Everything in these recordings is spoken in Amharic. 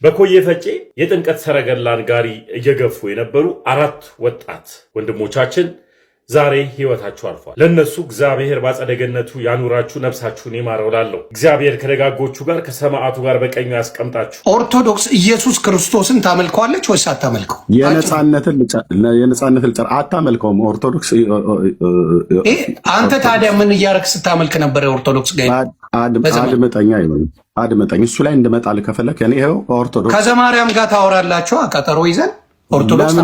በኮዬ ፈጬ የጥምቀት ሰረገላን ጋሪ እየገፉ የነበሩ 4 ወጣት ወንድሞቻችን ዛሬ ህይወታቸው አልፏል። ለነሱ እግዚአብሔር ባጸደ ገነቱ ያኑራችሁ፣ ነፍሳችሁን ይማረው እላለሁ። እግዚአብሔር ከደጋጎቹ ጋር ከሰማዕቱ ጋር በቀኙ ያስቀምጣችሁ። ኦርቶዶክስ ኢየሱስ ክርስቶስን ታመልከዋለች ወይስ አታመልከው? የነጻነትን ልጨር አታመልከውም ኦርቶዶክስ። አንተ ታዲያ ምን እያረክ ስታመልክ ነበር? ኦርቶዶክስ ጋር አድመጠኝ። እሱ ላይ እንድመጣል ከፈለክ እኔ ይኸው ኦርቶዶክስ ከዘማርያም ጋር ታወራላችሁ ቀጠሮ ይዘን ኦርቶዶክስ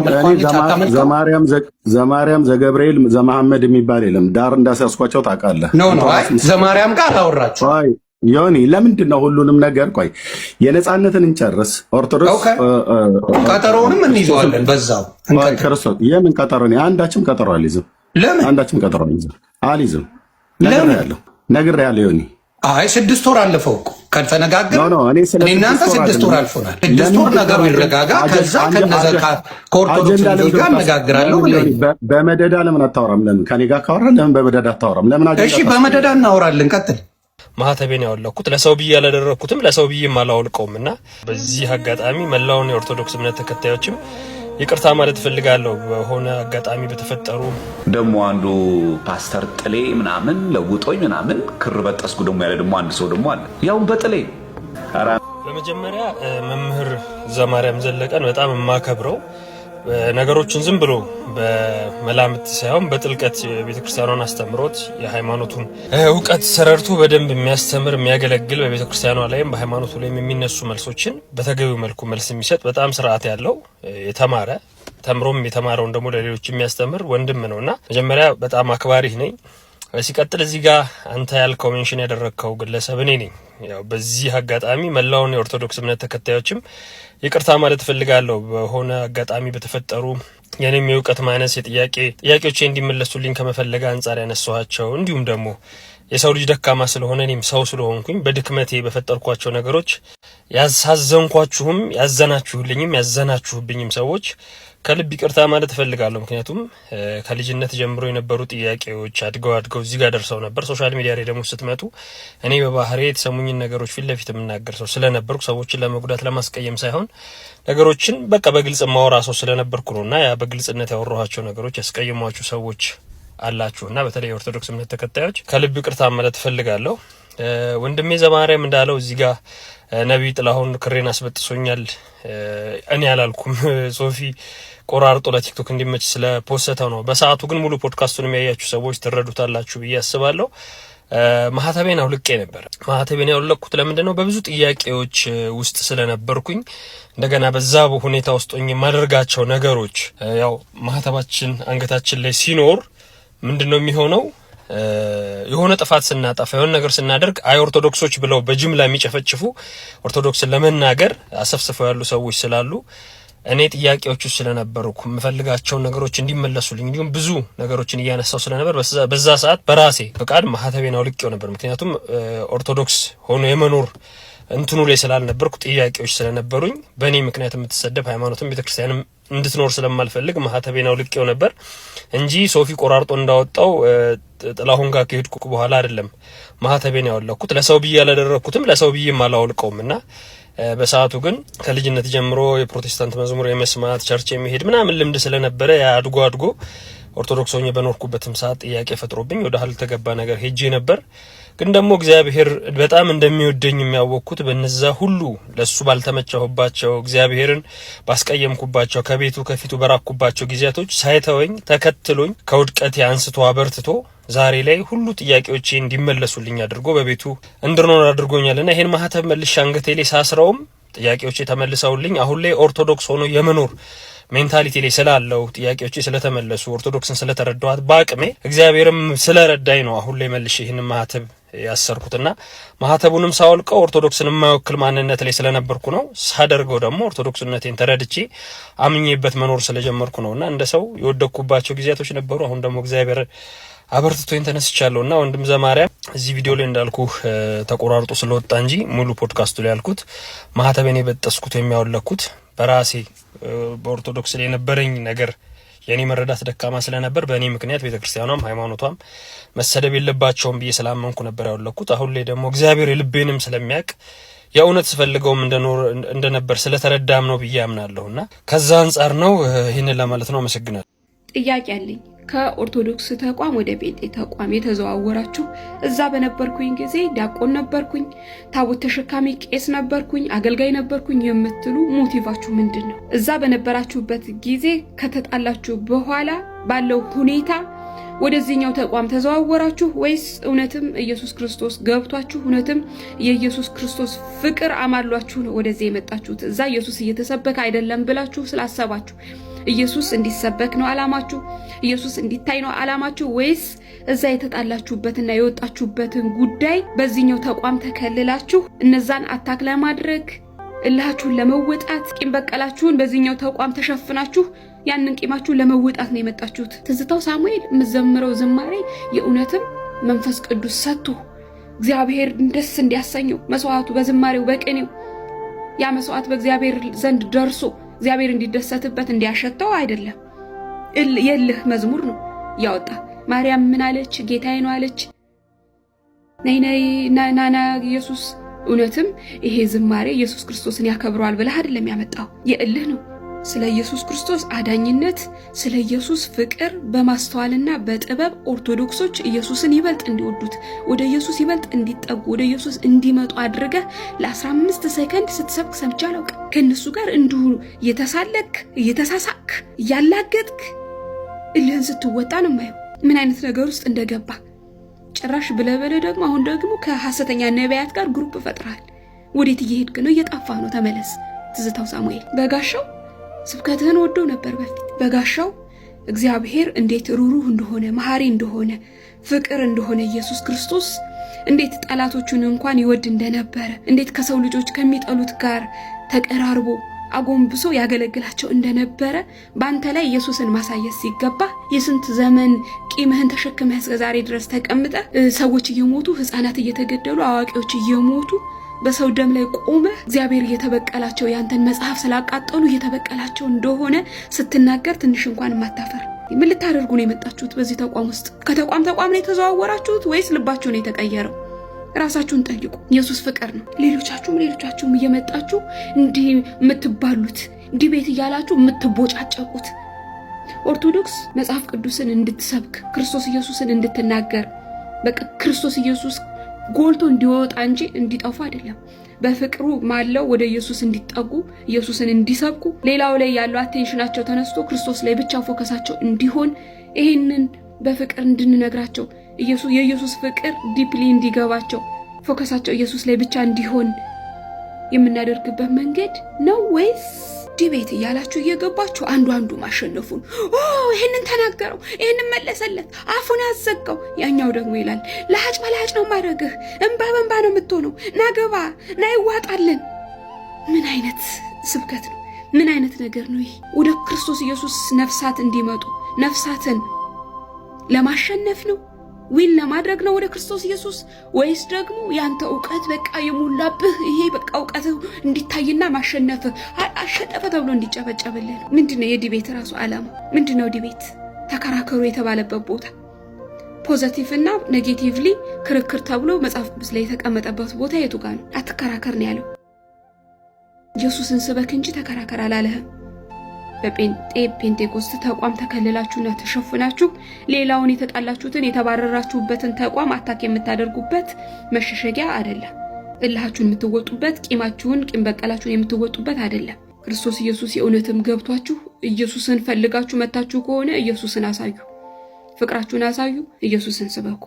ዘማርያም ዘገብርኤል ዘመሐመድ የሚባል የለም። ዳር እንዳሳስኳቸው ታውቃለህ። ዘማርያም ጋር አላወራችሁ ዮኒ? ለምንድን ነው ሁሉንም ነገር? ቆይ የነጻነትን እንጨርስ። ኦርቶዶክስ ቀጠሮውንም እንይዘዋለን በዛው። ክርስቶስ የምን ቀጠሮ? አንዳችም ቀጠሮ አልይዝም። ለምን? አንዳችም ቀጠሮ አልይዝም። ነግሬሃለሁ ዮኒ። 6 ወር አለፈው እኮ ከተነጋገርን እናንተ 6 ወር አልፎናል። 6 ወር ነገሩ ይረጋጋ። ከዛ ከኦርቶዶክስ ልጆች ጋር እነጋግራለሁ ብለኝ በመደዳ ለምን አታወራም? ለምን ከኔ ጋር ካወራ ለምን በመደዳ አታወራም? ለምን? እሺ በመደዳ እናወራለን። ቀጥል። ማህተቤን ያወለኩት ለሰው ብዬ ያላደረኩትም ለሰው ብዬም አላወልቀውምና በዚህ አጋጣሚ መላውን የኦርቶዶክስ እምነት ተከታዮችም ይቅርታ ማለት ፈልጋለሁ። በሆነ አጋጣሚ በተፈጠሩ ደሞ አንዱ ፓስተር ጥሌ ምናምን ለውጦኝ ምናምን ክር በጠስኩ ደሞ ያለ ደሞ አንድ ሰው ደሞ አለ ያውን በጥሌ በመጀመሪያ መምህር ዘማርያም ዘለቀን በጣም የማከብረው ነገሮችን ዝም ብሎ በመላምት ሳይሆን በጥልቀት ቤተክርስቲያኗን አስተምሮት የሃይማኖቱን ዕውቀት ሰረርቶ በደንብ የሚያስተምር የሚያገለግል በቤተክርስቲያኗ ላይም በሃይማኖቱ ላይም የሚነሱ መልሶችን በተገቢው መልኩ መልስ የሚሰጥ በጣም ስርዓት ያለው የተማረ ተምሮም የተማረውን ደግሞ ለሌሎች የሚያስተምር ወንድም ነውና መጀመሪያ በጣም አክባሪህ ነኝ። ሲቀጥል እዚህ ጋር አንተ ያልከው ሜንሽን ያደረግከው ግለሰብ እኔ ነኝ። ያው በዚህ አጋጣሚ መላውን የኦርቶዶክስ እምነት ተከታዮችም ይቅርታ ማለት ፈልጋለሁ። በሆነ አጋጣሚ በተፈጠሩ የኔም የእውቀት ማነስ ጥያቄዎቼ እንዲመለሱልኝ ከመፈለግ አንጻር ያነሳኋቸው እንዲሁም ደግሞ የሰው ልጅ ደካማ ስለሆነ እኔም ሰው ስለሆንኩኝ በድክመቴ በፈጠርኳቸው ነገሮች ያሳዘንኳችሁም ያዘናችሁልኝም ያዘናችሁብኝም ሰዎች ከልብ ይቅርታ ማለት እፈልጋለሁ። ምክንያቱም ከልጅነት ጀምሮ የነበሩ ጥያቄዎች አድገው እዚህ ጋር ደርሰው ነበር። ሶሻል ሚዲያ ላይ ደግሞ ስትመጡ እኔ በባህሬ የተሰሙኝን ነገሮች ፊት ለፊት የምናገር ሰው ስለነበርኩ ሰዎችን ለመጉዳት ለማስቀየም ሳይሆን ነገሮችን በቃ በግልጽ ማወራ ሰው ስለነበርኩ ነውና ያ በግልጽነት ያወራኋቸው ነገሮች ያስቀየሟችሁ ሰዎች አላችሁና በተለይ የኦርቶዶክስ እምነት ተከታዮች ከልብ ይቅርታ ማለት እፈልጋለሁ። ወንድሜ ዘማርያም እንዳለው እዚህ ጋር ነብይ ጥላሁን ክሬን አስበጥሶኛል እኔ አላልኩም። ሶፊ ቆራርጦ ለቲክቶክ እንዲመች ስለ ፖስተው ነው። በሰዓቱ ግን ሙሉ ፖድካስቱን የሚያያችሁ ሰዎች ትረዱታላችሁ ብዬ አስባለሁ። ማህተቤን አውልቄ ነበር። ማህተቤን ያወለኩት ለምንድን ነው? በብዙ ጥያቄዎች ውስጥ ስለነበርኩኝ እንደገና በዛ ሁኔታ ውስጥ ሆኜ የማደርጋቸው ነገሮች ያው ማህተባችን አንገታችን ላይ ሲኖር ምንድነው የሚሆነው? የሆነ ጥፋት ስናጠፋ የሆነ ነገር ስናደርግ አይ ኦርቶዶክሶች ብለው በጅምላ የሚጨፈጭፉ ኦርቶዶክስን ለመናገር አሰፍስፈው ያሉ ሰዎች ስላሉ እኔ ጥያቄዎቹ ስለነበርኩ የምፈልጋቸውን ነገሮች እንዲመለሱልኝ እንዲሁም ብዙ ነገሮችን እያነሳው ስለነበር በዛ ሰዓት በራሴ ፈቃድ ማህተቤን አውልቄው ነበር። ምክንያቱም ኦርቶዶክስ ሆኖ የመኖር እንትኑ ላይ ስላልነበርኩ ጥያቄዎች ስለነበሩኝ በእኔ ምክንያት የምትሰደብ ሃይማኖትም ቤተክርስቲያንም እንድትኖር ስለማልፈልግ ማህተቤን አውልቄው ነበር እንጂ ሶፊ ቆራርጦ እንዳወጣው ጥላሁን ጋር ከሄድኩ በኋላ አይደለም ማህተቤን ያወለኩት። ለሰው ብዬ ያላደረኩትም ለሰው ብዬም አላወልቀውምና በሰዓቱ ግን ከልጅነት ጀምሮ የፕሮቴስታንት መዝሙር የመስማት ቸርች የሚሄድ ምናምን ልምድ ስለነበረ አድጎ ኦርቶዶክስ ሆኜ በኖርኩበትም ሰዓት ጥያቄ ፈጥሮብኝ ወደ ያልተገባ ነገር ሄጄ ነበር። ግን ደግሞ እግዚአብሔር በጣም እንደሚወደኝ የሚያወቅኩት በነዛ ሁሉ ለሱ ባልተመቸሁባቸው እግዚአብሔርን ባስቀየምኩባቸው ከቤቱ ከፊቱ በራኩባቸው ጊዜያቶች ሳይተወኝ ተከትሎኝ ከውድቀቴ አንስቶ አበርትቶ ዛሬ ላይ ሁሉ ጥያቄዎቼ እንዲመለሱልኝ አድርጎ በቤቱ እንድኖር አድርጎኛልና ይሄን ማህተብ መልሼ አንገቴ ላይ ሳስረውም ጥያቄዎቼ ተመልሰውልኝ አሁን ላይ ኦርቶዶክስ ሆኖ የመኖር ሜንታሊቲ ላይ ስላለው ጥያቄዎቼ ስለተመለሱ ኦርቶዶክስን ስለተረዳኋት በአቅሜ እግዚአብሔርም ስለረዳኝ ነው አሁን ላይ መልሼ ይሄን ማህተብ ያሰርኩትና ማህተቡንም ሳወልቀው ኦርቶዶክስን የማይወክል ማንነት ላይ ስለነበርኩ ነው። ሳደርገው ደግሞ ኦርቶዶክስነቴን ተረድቼ አምኜበት መኖር ስለጀመርኩ ነውና እንደ ሰው የወደኩባቸው ጊዜያቶች ነበሩ። አሁን ደግሞ እግዚአብሔር አበርትቶኝ ተነስቻለሁና ወንድም ዘማርያም እዚህ ቪዲዮ ላይ እንዳልኩ ተቆራርጦ ስለወጣ እንጂ ሙሉ ፖድካስቱ ላይ ያልኩት ማህተቤን የበጠስኩት የሚያወለኩት በራሴ በኦርቶዶክስ ላይ የነበረኝ ነገር የኔ መረዳት ደካማ ስለነበር በእኔ ምክንያት ቤተክርስቲያኗም ሃይማኖቷም መሰደብ የለባቸውም ብዬ ስላመንኩ ነበር ያወለኩት። አሁን ላይ ደግሞ እግዚአብሔር ልቤንም ስለሚያውቅ የእውነት ስፈልገውም እንደነበር ስለተረዳም ነው ብዬ አምናለሁና ከዛ አንፃር ነው ይሄንን ለማለት ነው። አመሰግናለሁ። ጥያቄ አለኝ። ከኦርቶዶክስ ተቋም ወደ ጴንጤ ተቋም የተዘዋወራችሁ እዛ በነበርኩኝ ጊዜ ዲያቆን ነበርኩኝ፣ ታቦት ተሸካሚ ቄስ ነበርኩኝ፣ አገልጋይ ነበርኩኝ የምትሉ ሞቲቫችሁ ምንድነው? እዛ በነበራችሁበት ጊዜ ከተጣላችሁ በኋላ ባለው ሁኔታ ወደዚህኛው ተቋም ተዘዋወራችሁ ወይስ እውነትም ኢየሱስ ክርስቶስ ገብቷችሁ እውነትም የኢየሱስ ክርስቶስ ፍቅር አማሏችሁ ነው ወደዚህ የመጣችሁት? እዛ ኢየሱስ እየተሰበከ አይደለም ብላችሁ ስላሰባችሁ ኢየሱስ እንዲሰበክ ነው አላማችሁ? ኢየሱስ እንዲታይ ነው አላማችሁ? ወይስ እዛ የተጣላችሁበትና የወጣችሁበትን ጉዳይ በዚህኛው ተቋም ተከልላችሁ እነዛን አታክ ለማድረግ እላችሁን ለመወጣት ቂም በቀላችሁን በዚህኛው ተቋም ተሸፍናችሁ ያንን ቂማችሁን ለመወጣት ነው የመጣችሁት? ትዝታው ሳሙኤል የምዘምረው ዝማሬ የእውነትም መንፈስ ቅዱስ ሰጥቶ እግዚአብሔር ደስ እንዲያሰኘው መስዋዕቱ በዝማሬው በቅኔው ያ መስዋዕት በእግዚአብሔር ዘንድ ደርሶ እግዚአብሔር እንዲደሰትበት እንዲያሸተው አይደለም። የልህ መዝሙር ነው ያወጣ። ማርያም ምን አለች? ጌታዬ ነው አለች። ነይ ነይ ናና ኢየሱስ። እውነትም ይሄ ዝማሬ ኢየሱስ ክርስቶስን ያከብረዋል ብለህ አይደለም ያመጣው፣ የእልህ ነው። ስለ ኢየሱስ ክርስቶስ አዳኝነት፣ ስለ ኢየሱስ ፍቅር በማስተዋልና በጥበብ ኦርቶዶክሶች ኢየሱስን ይበልጥ እንዲወዱት፣ ወደ ኢየሱስ ይበልጥ እንዲጠጉ፣ ወደ ኢየሱስ እንዲመጡ አድርገህ ለ15 ሰከንድ ስትሰብክ ሰምቼ አላውቅም። ከነሱ ጋር እንዲሁ እየተሳለክ እየተሳሳክ እያላገጥክ እልህን ስትወጣ ነው የማየው። ምን አይነት ነገር ውስጥ እንደገባ ጭራሽ ብለበለ ደግሞ አሁን ደግሞ ከሐሰተኛ ነቢያት ጋር ግሩፕ ፈጥራል። ወዴት እየሄድክ ነው? እየጣፋ ነው። ተመለስ። ትዝታው ሳሙኤል በጋሻው ስብከትህን ወደው ነበር በፊት። በጋሻው እግዚአብሔር እንዴት ሩሩህ እንደሆነ መሐሪ እንደሆነ ፍቅር እንደሆነ ኢየሱስ ክርስቶስ እንዴት ጠላቶቹን እንኳን ይወድ እንደነበረ እንዴት ከሰው ልጆች ከሚጠሉት ጋር ተቀራርቦ አጎንብሶ ያገለግላቸው እንደነበረ ባንተ ላይ ኢየሱስን ማሳየት ሲገባ የስንት ዘመን ቂምህን ተሸክመህ እስከ ዛሬ ድረስ ተቀምጠ ሰዎች እየሞቱ ህፃናት እየተገደሉ አዋቂዎች እየሞቱ በሰው ደም ላይ ቆመ እግዚአብሔር እየተበቀላቸው ያንተን መጽሐፍ ስላቃጠሉ እየተበቀላቸው እንደሆነ ስትናገር ትንሽ እንኳን ማታፈር። ምን ልታደርጉ ነው የመጣችሁት? በዚህ ተቋም ውስጥ ከተቋም ላይ ተዘዋወራችሁት ወይስ ልባችሁ ነው የተቀየረው? ራሳችሁን ጠይቁ። ኢየሱስ ፍቅር ነው። ሌሎቻችሁም እየመጣችሁ እንዲህ የምትባሉት እንዲህ ቤት እያላችሁ የምትቦጫጨቁት ኦርቶዶክስ መጽሐፍ ቅዱስን እንድትሰብክ ክርስቶስ ኢየሱስን እንድትናገር በቃ ክርስቶስ ኢየሱስ ጎልቶ እንዲወጣ እንጂ እንዲጠፋ አይደለም። በፍቅሩ ማለው ወደ ኢየሱስ እንዲጠጉ ኢየሱስን እንዲሰብኩ ሌላው ላይ ያለው አቴንሽናቸው ተነስቶ ክርስቶስ ላይ ብቻ ፎከሳቸው እንዲሆን ይሄንን በፍቅር እንድንነግራቸው የኢየሱስ ፍቅር ዲፕሊ እንዲገባቸው ፎከሳቸው ኢየሱስ ላይ ብቻ እንዲሆን የምናደርግበት መንገድ ነው ወይስ ዲቤት እያላችሁ እየገባችሁ አንዱ ማሸነፉን ይሄንን ተናገረው ይሄንን መለሰለት አፉን ያዘጋው ያኛው ደግሞ ይላል ለሐጭ በላጭ ነው ማድረግህ እንባ በእንባ ነው የምትሆነው ናገባ ናይዋጣልን። ምን አይነት ስብከት ነው? ምን አይነት ነገር ነው ይሄ? ወደ ክርስቶስ ኢየሱስ ነፍሳት እንዲመጡ ነፍሳትን ለማሸነፍ ነው ዊል ለማድረግ ነው ወደ ክርስቶስ ኢየሱስ? ወይስ ደግሞ ያንተ ዕውቀት በቃ የሞላብህ ይሄ በቃ ዕውቀት እንዲታይና ማሸነፍ አሸነፈ ተብሎ እንዲጨበጨብልህ ነው? ምንድነው የዲቤት ራሱ ዓላማ? ምንድነው ዲቤት? ተከራከሩ የተባለበት ቦታ ፖዚቲቭ እና ኔጌቲቭሊ ክርክር ተብሎ መጽሐፍ ቅዱስ ላይ የተቀመጠበት ቦታ የቱ ጋር ነው? አትከራከር ነው ያለው። ኢየሱስን ስበክ እንጂ ተከራከር አላለህም። በጴንጤቆስት ተቋም ተከልላችሁና ተሸፍናችሁ ሌላውን የተጣላችሁትን የተባረራችሁበትን ተቋም አታክ የምታደርጉበት መሸሸጊያ አይደለም። እልሃችሁን የምትወጡበት ቂም በቀላችሁን የምትወጡበት አይደለም። ክርስቶስ ኢየሱስ የእውነትም ገብቷችሁ ኢየሱስን ፈልጋችሁ መታችሁ ከሆነ ኢየሱስን አሳዩ፣ ፍቅራችሁን አሳዩ፣ ኢየሱስን ስበኩ።